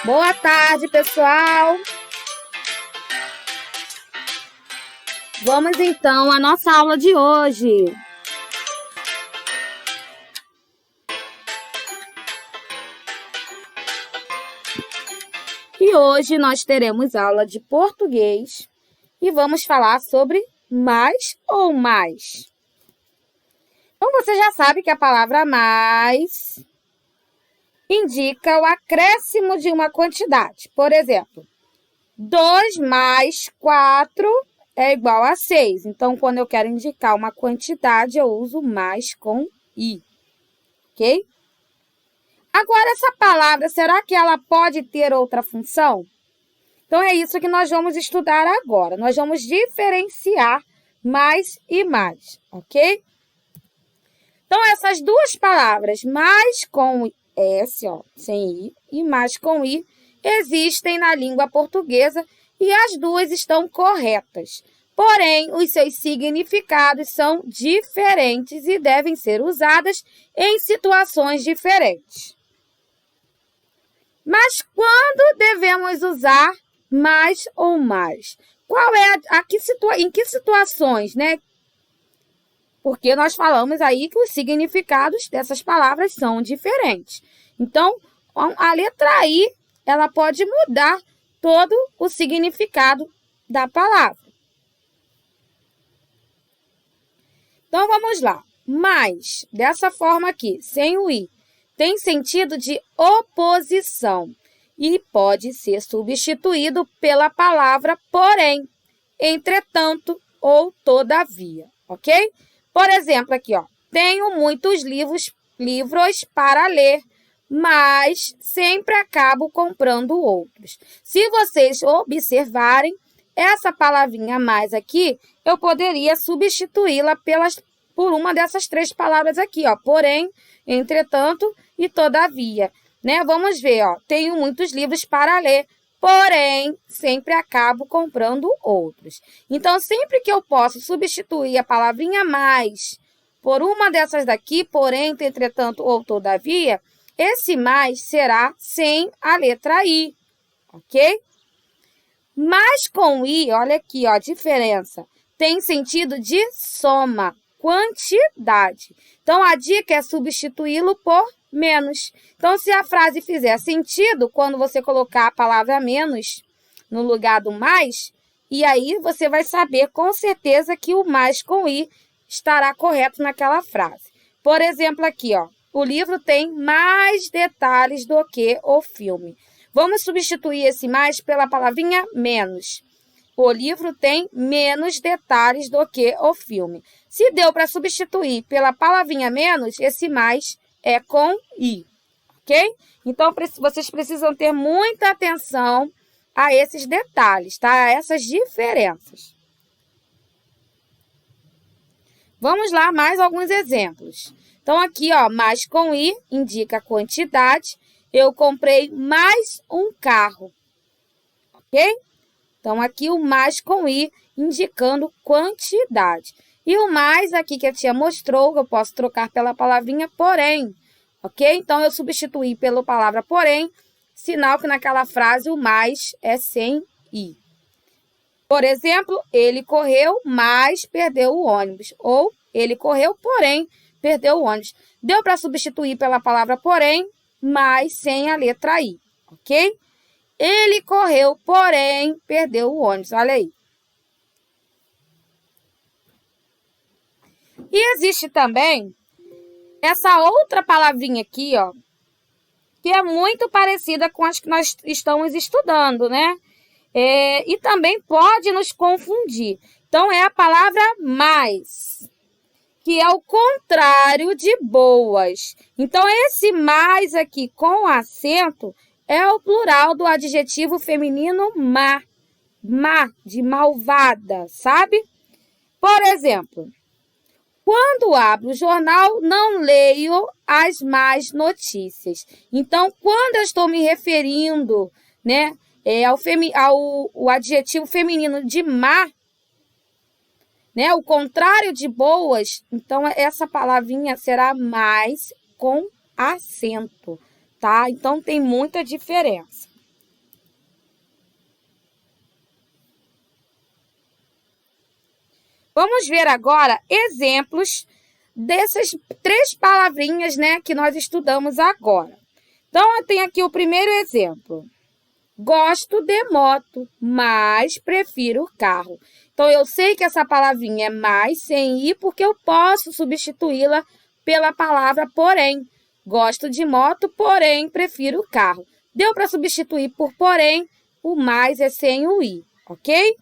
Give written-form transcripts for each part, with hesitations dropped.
Boa tarde, pessoal! Vamos então à nossa aula de hoje. E hoje nós teremos aula de português e vamos falar sobre mais ou mais. Então, você já sabe que a palavra mais indica o acréscimo de uma quantidade. Por exemplo, 2 mais 4 é igual a 6. Então, quando eu quero indicar uma quantidade, eu uso mais com i, ok? Agora, essa palavra, será que ela pode ter outra função? Então, é isso que nós vamos estudar agora. Nós vamos diferenciar mais e mais, ok? Então, essas duas palavras, mais com S, ó, sem I, e mais com I, existem na língua portuguesa e as duas estão corretas. Porém, os seus significados são diferentes e devem ser usadas em situações diferentes. Mas quando devemos usar mais ou mais? Qual é em que situações, né? Porque nós falamos aí que os significados dessas palavras são diferentes. Então, a letra I, ela pode mudar todo o significado da palavra. Então, vamos lá. Mais, dessa forma aqui, sem o I, tem sentido de oposição e pode ser substituído pela palavra porém, entretanto ou todavia, ok? Por exemplo, aqui, ó, tenho muitos livros para ler, mas sempre acabo comprando outros. Se vocês observarem, essa palavrinha mais aqui, eu poderia substituí-la por uma dessas três palavras aqui, ó, porém, entretanto e todavia, né? Vamos ver, ó, tenho muitos livros para ler, porém, sempre acabo comprando outros. Então, sempre que eu posso substituir a palavrinha mais por uma dessas daqui, porém, entretanto ou todavia, esse mais será sem a letra I, ok? Mas com I, olha aqui, ó, a diferença, tem sentido de soma, quantidade. Então, a dica é substituí-lo por menos. Então, se a frase fizer sentido, quando você colocar a palavra menos no lugar do mais, e aí você vai saber com certeza que o mais com i estará correto naquela frase. Por exemplo, aqui, ó, o livro tem mais detalhes do que o filme. Vamos substituir esse mais pela palavrinha menos. O livro tem menos detalhes do que o filme. Se deu para substituir pela palavrinha menos, esse mais é com i, ok? Então, vocês precisam ter muita atenção a esses detalhes, tá? A essas diferenças. Vamos lá, mais alguns exemplos. Então, aqui, ó, mais com i indica quantidade. Eu comprei mais um carro, ok? Então, aqui o mais com i indicando quantidade. E o mais aqui que a tia mostrou, eu posso trocar pela palavrinha porém, ok? Então, eu substituí pela palavra porém, sinal que naquela frase o mais é sem i. Por exemplo, ele correu, mas perdeu o ônibus. Ou, ele correu, porém, perdeu o ônibus. Deu para substituir pela palavra porém, mas sem a letra i, ok? Ele correu, porém, perdeu o ônibus. Olha aí. E existe também essa outra palavrinha aqui, ó, que é muito parecida com as que nós estamos estudando, né? E também pode nos confundir. Então, é a palavra mais, que é o contrário de boas. Então, esse mais aqui com acento é o plural do adjetivo feminino má. Má, de malvada, sabe? Por exemplo, quando abro o jornal, não leio as más notícias. Então, quando eu estou me referindo, né, ao adjetivo feminino de má, né, o contrário de boas, então essa palavrinha será mais com acento, tá? Então, tem muita diferença. Vamos ver agora exemplos dessas 3 palavrinhas, né, que nós estudamos agora. Então, eu tenho aqui o primeiro exemplo. Gosto de moto, mas prefiro carro. Então, eu sei que essa palavrinha é mais sem i, porque eu posso substituí-la pela palavra porém. Gosto de moto, porém prefiro carro. Deu para substituir por porém, o mais é sem o i, ok?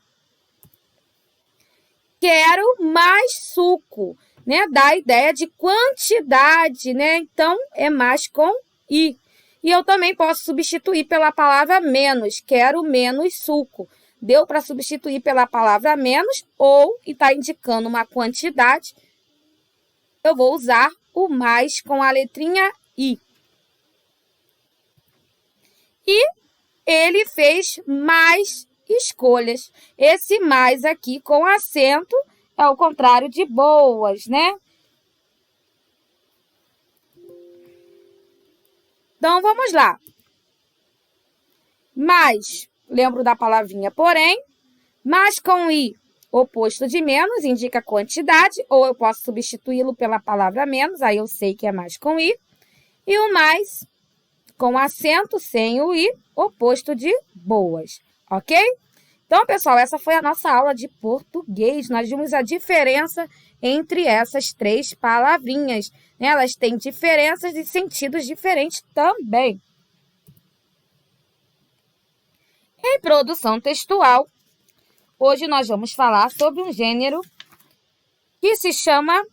Quero mais suco, né? Dá a ideia de quantidade, né? Então, é mais com i. E eu também posso substituir pela palavra menos. Quero menos suco. Deu para substituir pela palavra menos ou está indicando uma quantidade. Eu vou usar o mais com a letrinha i. E ele fez mais escolhas. Esse mais aqui com acento é o contrário de boas, né? Então, vamos lá. Mais, lembro da palavrinha porém. Mais com i, oposto de menos, indica quantidade, ou eu posso substituí-lo pela palavra menos, aí eu sei que é mais com i. E o mais, com acento, sem o i, oposto de boas, ok? Então, pessoal, essa foi a nossa aula de português. Nós vimos a diferença entre essas 3 palavrinhas. Elas têm diferenças e sentidos diferentes também. Em produção textual, hoje nós vamos falar sobre um gênero que se chama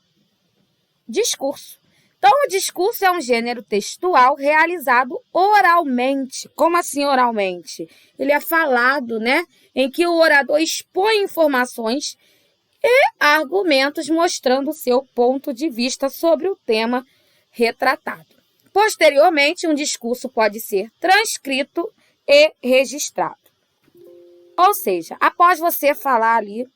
discurso. Então, o discurso é um gênero textual realizado oralmente. Como assim oralmente? Ele é falado, né? Em que o orador expõe informações e argumentos mostrando o seu ponto de vista sobre o tema retratado. Posteriormente, um discurso pode ser transcrito e registrado. Ou seja, após você falar ali,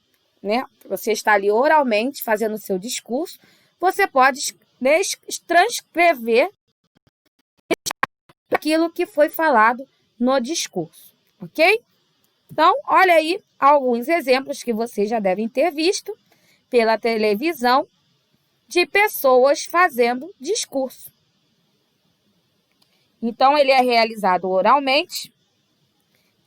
né? Você está ali oralmente fazendo o seu discurso, você pode transcrever aquilo que foi falado no discurso, ok? Então, olha aí alguns exemplos que vocês já devem ter visto pela televisão de pessoas fazendo discurso. Então, ele é realizado oralmente.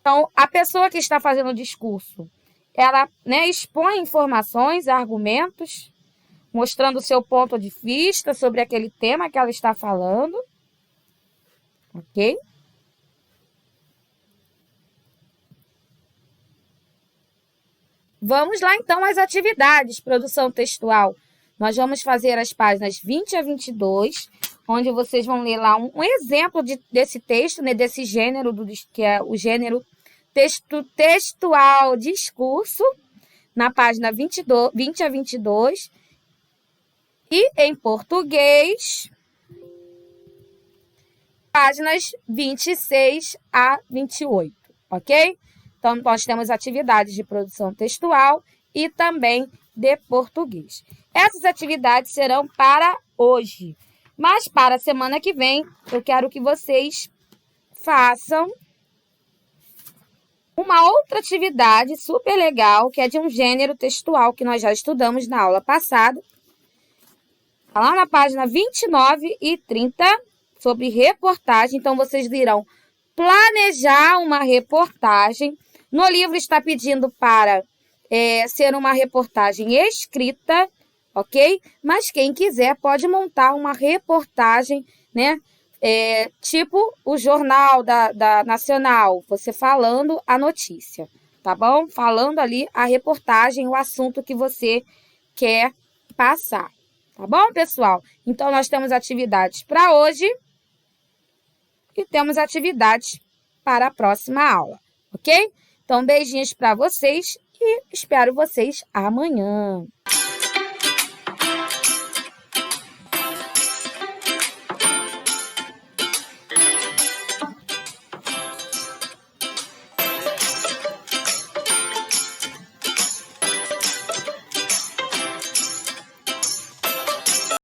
Então, a pessoa que está fazendo o discurso, ela, né, expõe informações, argumentos, mostrando o seu ponto de vista sobre aquele tema que ela está falando, ok? Vamos lá, então, às atividades, produção textual. Nós vamos fazer as páginas 20 a 22, onde vocês vão ler lá um exemplo desse texto, né, desse gênero, que é o gênero textual discurso, na página 20 a 22, e em português, páginas 26 a 28, ok? Então, nós temos atividades de produção textual e também de português. Essas atividades serão para hoje, mas para a semana que vem, eu quero que vocês façam uma outra atividade super legal, que é de um gênero textual que nós já estudamos na aula passada. Lá na página 29 e 30, sobre reportagem. Então, vocês irão planejar uma reportagem. No livro está pedindo para ser uma reportagem escrita, ok? Mas quem quiser pode montar uma reportagem, né? Tipo o Jornal da Nacional, você falando a notícia, tá bom? Falando ali a reportagem, o assunto que você quer passar. Tá bom, pessoal? Então, nós temos atividades para hoje e temos atividades para a próxima aula, ok? Então, beijinhos para vocês e espero vocês amanhã.